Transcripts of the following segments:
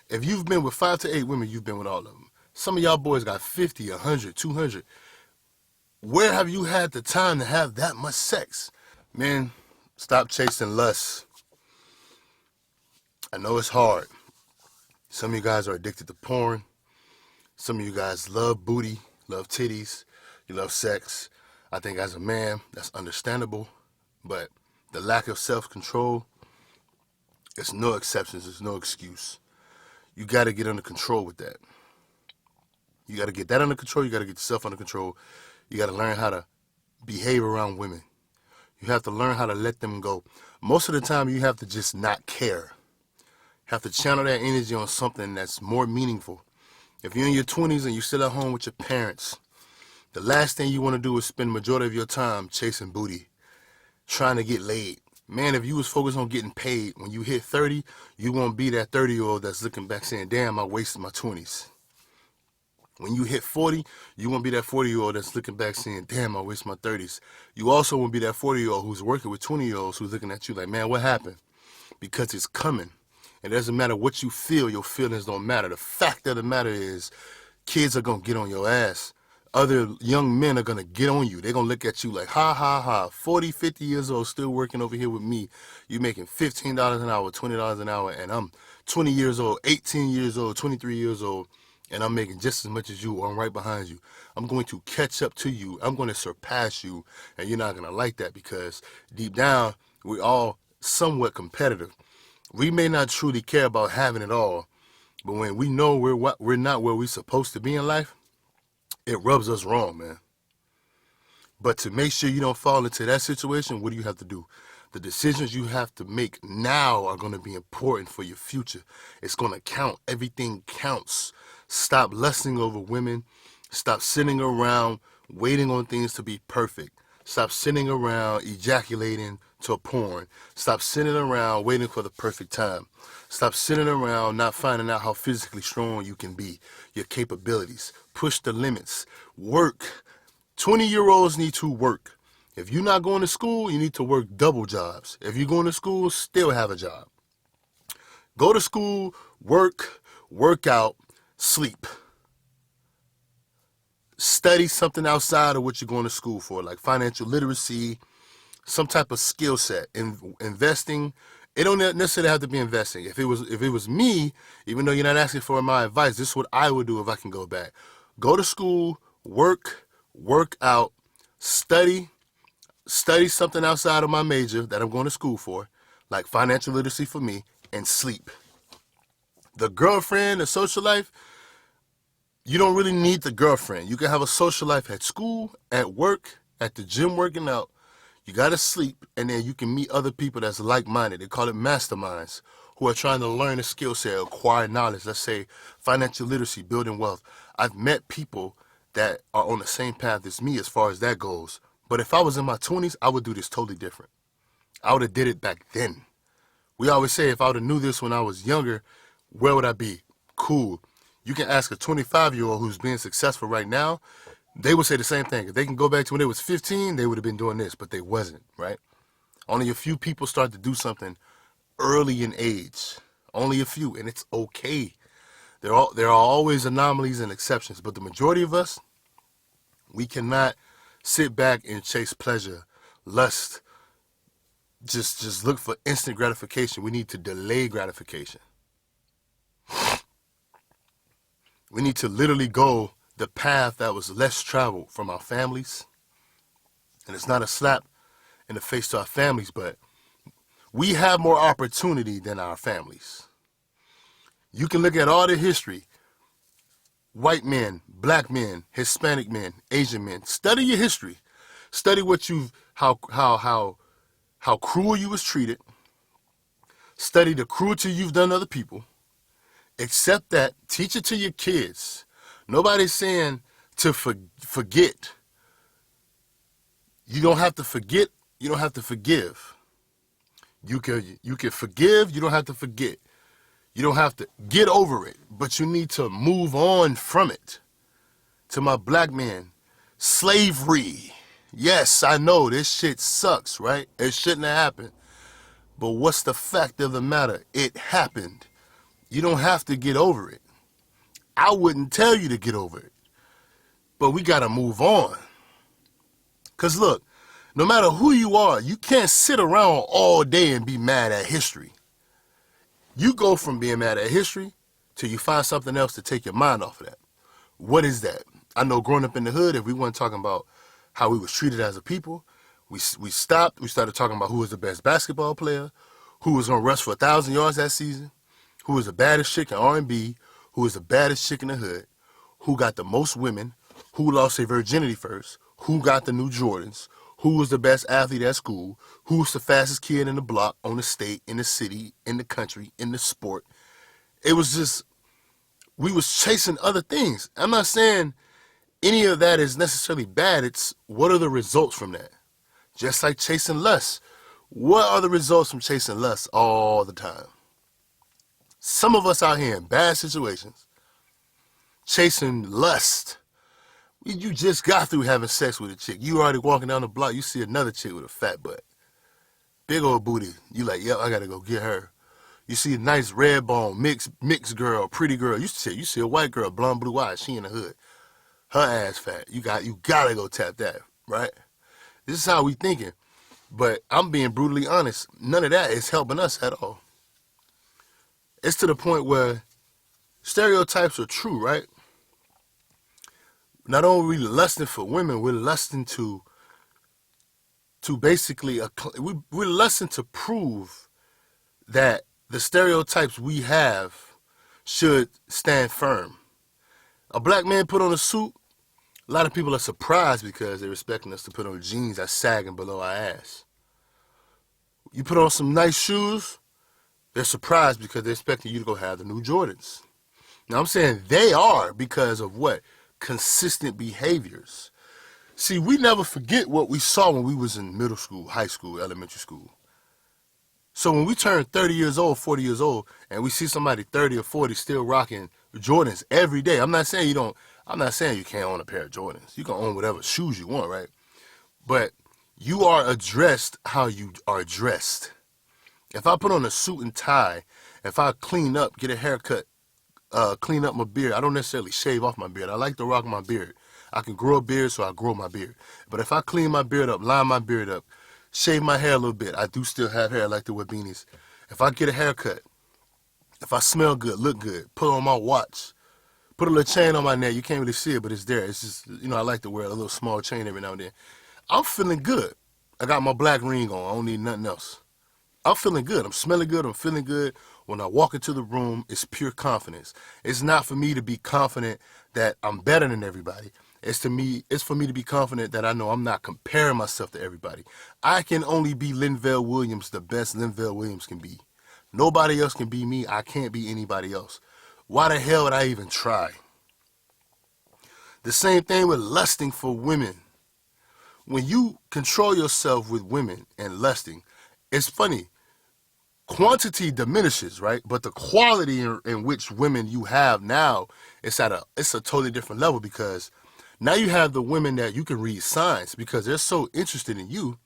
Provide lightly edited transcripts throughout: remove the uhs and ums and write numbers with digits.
If you've been with 5 to 8 women, you've been with all of them. Some of y'all boys got 50, 100, 200. Where have you had the time to have that much sex? Man, stop chasing lust. I know it's hard. Some of you guys are addicted to porn. Some of you guys love booty, love titties, you love sex. I think as a man, that's understandable. But the lack of self-control, it's no exceptions, it's no excuse. You got to get under control with that. You got to get that under control. You got to get yourself under control. You got to learn how to behave around women. You have to learn how to let them go. Most of the time, you have to just not care. You have to channel that energy on something that's more meaningful. If you're in your 20s and you're still at home with your parents, the last thing you want to do is spend the majority of your time chasing booty, trying to get laid. Man, if you was focused on getting paid, when you hit 30, you won't be that 30-year-old that's looking back saying, damn, I wasted my 20s. When you hit 40, you won't be that 40-year-old that's looking back saying, damn, I wasted my 30s. You also won't be that 40-year-old who's working with 20-year-olds who's looking at you like, man, what happened? Because it's coming. It doesn't matter what you feel, your feelings don't matter. The fact of the matter is, kids are going to get on your ass. Other young men are going to get on you. They're going to look at you like, ha, ha, ha, 40, 50 years old, still working over here with me. You making $15 an hour, $20 an hour, and I'm 20 years old, 18 years old, 23 years old, and I'm making just as much as you, or I'm right behind you. I'm going to catch up to you. I'm going to surpass you, and you're not going to like that because deep down, we're all somewhat competitive. We may not truly care about having it all, but when we know we're not where we're supposed to be in life, it rubs us wrong, man. But to make sure you don't fall into that situation, what do you have to do? The decisions you have to make now are going to be important for your future. It's going to count. Everything counts. Stop lusting over women. Stop sitting around waiting on things to be perfect. Stop sitting around ejaculating to porn. Stop sitting around waiting for the perfect time. Stop sitting around not finding out how physically strong you can be, your capabilities. Push the limits. Work. 20-year-olds need to work. If you're not going to school, you need to work double jobs. If you're going to school, still have a job. Go to school, work out, sleep. Study something outside of what you're going to school for, like financial literacy, some type of skill set. Investing, it don't necessarily have to be investing. If it was me, even though you're not asking for my advice, this is what I would do if I can go back. Go to school, work out, study something outside of my major that I'm going to school for, like financial literacy for me, and sleep. The girlfriend, the social life, you don't really need the girlfriend. You can have a social life at school, at work, at the gym working out. You got to sleep, and then you can meet other people that's like-minded. They call it masterminds, who are trying to learn a skill set, acquire knowledge. Let's say financial literacy, building wealth. I've met people that are on the same path as me as far as that goes. But if I was in my 20s, I would do this totally different. I would have did it back then. We always say if I would have knew this when I was younger, where would I be? Cool. You can ask a 25-year-old who's being successful right now, they would say the same thing. If they can go back to when they was 15, they would have been doing this, but they wasn't, right? Only a few people start to do something early in age. Only a few, and it's okay. There are always anomalies and exceptions, but the majority of us, we cannot sit back and chase pleasure, lust, just look for instant gratification. We need to delay gratification. We need to literally go the path that was less traveled from our families. And it's not a slap in the face to our families, but we have more opportunity than our families. You can look at all the history. White men, black men, Hispanic men, Asian men. Study your history. Study how cruel you was treated. Study the cruelty you've done to other people. Accept that. Teach it to your kids. Nobody's saying to forget. You don't have to forget. You don't have to forgive. You can forgive. You don't have to forget. You don't have to get over it, but you need to move on from it. To my black man, slavery. Yes, I know this shit sucks, right? It shouldn't have happened. But what's the fact of the matter? It happened. You don't have to get over it. I wouldn't tell you to get over it. But we got to move on. Because look, no matter who you are, you can't sit around all day and be mad at history. You go from being mad at history till you find something else to take your mind off of that. What is that? I know growing up in the hood, if we weren't talking about how we was treated as a people, we stopped. We started talking about who was the best basketball player, who was going to rush for 1,000 yards that season, who was the baddest chick in R&B, who was the baddest chick in the hood, who got the most women, who lost their virginity first, who got the new Jordans, who was the best athlete at school, who was the fastest kid in the block, on the state, in the city, in the country, in the sport. It was just, we was chasing other things. I'm not saying any of that is necessarily bad. It's what are the results from that? Just like chasing lust. What are the results from chasing lust all the time? Some of us out here in bad situations, chasing lust. You just got through having sex with a chick. You already walking down the block, you see another chick with a fat butt. Big old booty. You like, yep, I gotta go get her. You see a nice red bone, mixed girl, pretty girl. You see a white girl, blonde, blue eyes, she in the hood. Her ass fat. You gotta go tap that, right? This is how we thinking. But I'm being brutally honest. None of that is helping us at all. It's to the point where stereotypes are true, right? Not only are we lusting for women, we're lusting to basically, we're lusting to prove that the stereotypes we have should stand firm. A black man put on a suit, a lot of people are surprised because they're expecting us to put on jeans that's sagging below our ass. You put on some nice shoes, they're surprised because they're expecting you to go have the new Jordans. Now I'm saying they are because of what? Consistent behaviors. See, we never forget what we saw when we was in middle school, high school, elementary school. So when we turn 30 years old, 40 years old, and we see somebody 30 or 40 still rocking Jordans every day, I'm not saying you can't own a pair of Jordans. You can own whatever shoes you want, right? But you are addressed how you are dressed. If I put on a suit and tie, if I clean up, get a haircut, clean up my beard, I don't necessarily shave off my beard. I like to rock my beard. I can grow a beard, so I grow my beard. But if I clean my beard up, line my beard up, shave my hair a little bit, I do still have hair. I like to wear beanies. If I get a haircut, if I smell good, look good, put on my watch, put a little chain on my neck, you can't really see it, but it's there. It's just, I like to wear a little small chain every now and then. I'm feeling good. I got my black ring on. I don't need nothing else. I'm feeling good. I'm smelling good. I'm feeling good. When I walk into the room, it's pure confidence. It's not for me to be confident that I'm better than everybody. It's for me to be confident that I know I'm not comparing myself to everybody. I can only be Linval Williams, the best Linval Williams can be. Nobody else can be me. I can't be anybody else. Why the hell would I even try? The same thing with lusting for women. When you control yourself with women and lusting, it's funny. Quantity diminishes, right? But the quality in which women you have now, it's a totally different level, because now you have the women that you can read signs because they're so interested in you.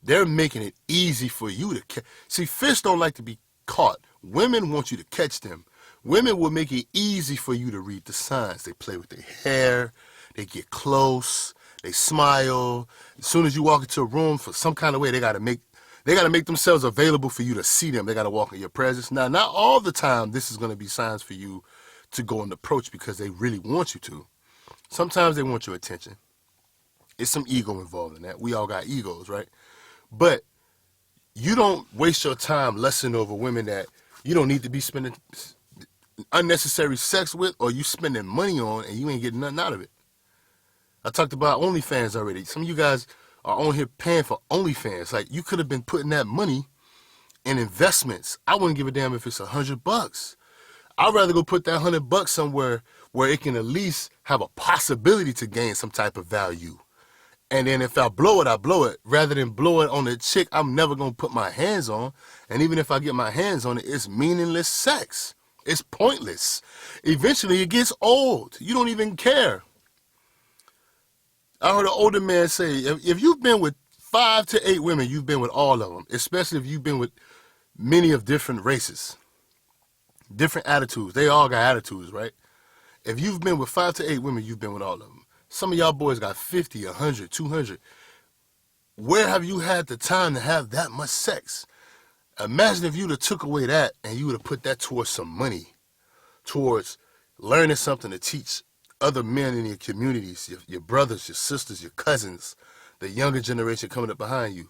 They're making it easy for you to catch. See, fish don't like to be caught. Women want you to catch them. Women will make it easy for you to read the signs. They play with their hair. They get close. They smile. As soon as you walk into a room, for some kind of way, they got to make themselves available for you to see them. They got to walk in your presence. Now, not all the time this is going to be signs for you to go and approach because they really want you to. Sometimes they want your attention. It's some ego involved in that. We all got egos, right? But you don't waste your time lusting over women that you don't need to be spending unnecessary sex with, or you spending money on and you ain't getting nothing out of it. I talked about OnlyFans already. Some of you guys are on here paying for OnlyFans. Like, you could have been putting that money in investments. I wouldn't give a damn if it's $100. I'd rather go put that $100 somewhere where it can at least have a possibility to gain some type of value. And then if I blow it, I blow it. Rather than blow it on a chick I'm never going to put my hands on. And even if I get my hands on it, it's meaningless sex. It's pointless. Eventually it gets old. You don't even care. I heard an older man say, if you've been with 5 to 8 women, you've been with all of them, especially if you've been with many of different races. Different attitudes. They all got attitudes, right? If you've been with 5 to 8 women, you've been with all of them. Some of y'all boys got 50, 100, 200. Where have you had the time to have that much sex? Imagine if you'd have took away that and you would have put that towards some money, towards learning something to teach other men in your communities, your brothers, your sisters, your cousins, the younger generation coming up behind you.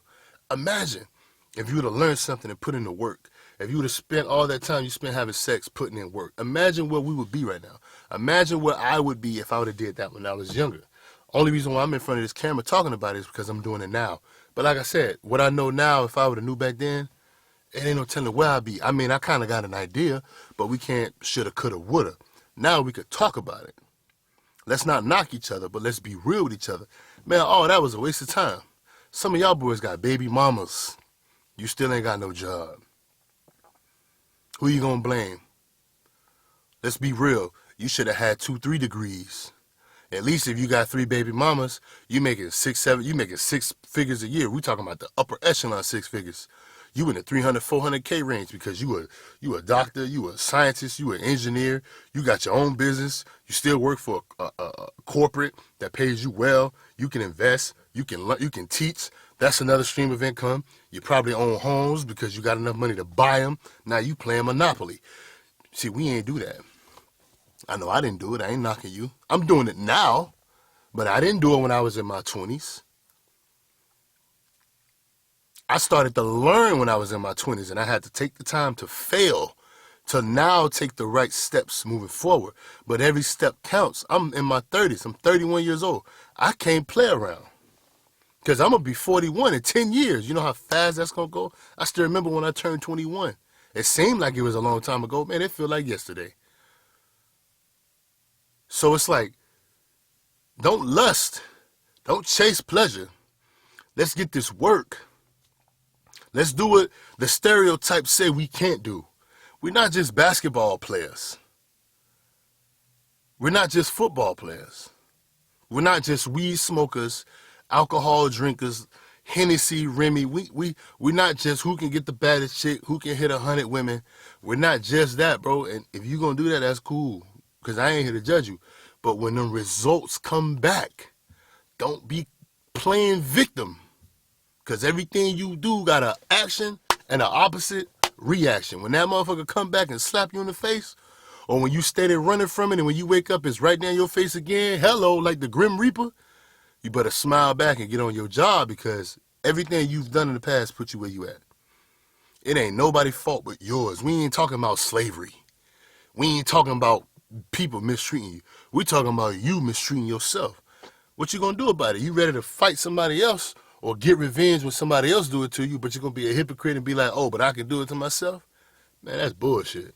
Imagine if you would have learned something and put in the work. If you would have spent all that time you spent having sex putting in work. Imagine where we would be right now. Imagine where I would be if I would have did that when I was younger. Only reason why I'm in front of this camera talking about it is because I'm doing it now. But like I said, what I know now, if I would have knew back then, it ain't no telling where I'd be. I mean, I kind of got an idea, but we can't shoulda, coulda, woulda. Now we could talk about it. Let's not knock each other, but let's be real with each other. Man, oh, that was a waste of time. Some of y'all boys got baby mamas. You still ain't got no job. Who you gonna blame? Let's be real. You should have had 2, 3 degrees. At least if you got 3 baby mamas, you making 6, 7, you making 6 figures a year. We talking about the upper echelon 6 figures. You in the 300, 400K range because you a doctor, you a scientist, you an engineer, you got your own business, you still work for a corporate that pays you well, you can invest, you can teach. That's another stream of income. You probably own homes because you got enough money to buy them. Now you playing Monopoly. See, we ain't do that. I know I didn't do it. I ain't knocking you. I'm doing it now, but I didn't do it when I was in my 20s. I started to learn when I was in my 20s, and I had to take the time to fail to now take the right steps moving forward. But every step counts. I'm in my 30s. I'm 31 years old. I can't play around because I'm going to be 41 in 10 years. You know how fast that's going to go? I still remember when I turned 21. It seemed like it was a long time ago. Man, it felt like yesterday. So it's like, don't lust. Don't chase pleasure. Let's get this work. Let's do what the stereotypes say we can't do. We're not just basketball players. We're not just football players. We're not just weed smokers, alcohol drinkers, Hennessy, Remy. We're not just who can get the baddest chick, who can hit 100 women. We're not just that, bro. And if you're going to do that, that's cool. Because I ain't here to judge you. But when the results come back, don't be playing victim. Because everything you do got an action and an opposite reaction. When that motherfucker come back and slap you in the face, or when you stay there running from it and when you wake up it's right down your face again, hello, like the Grim Reaper, you better smile back and get on your job because everything you've done in the past put you where you at. It ain't nobody's fault but yours. We ain't talking about slavery. We ain't talking about people mistreating you. We talking about you mistreating yourself. What you gonna do about it? You ready to fight somebody else or get revenge when somebody else do it to you, but you're going to be a hypocrite and be like, oh, but I can do it to myself? Man, that's bullshit.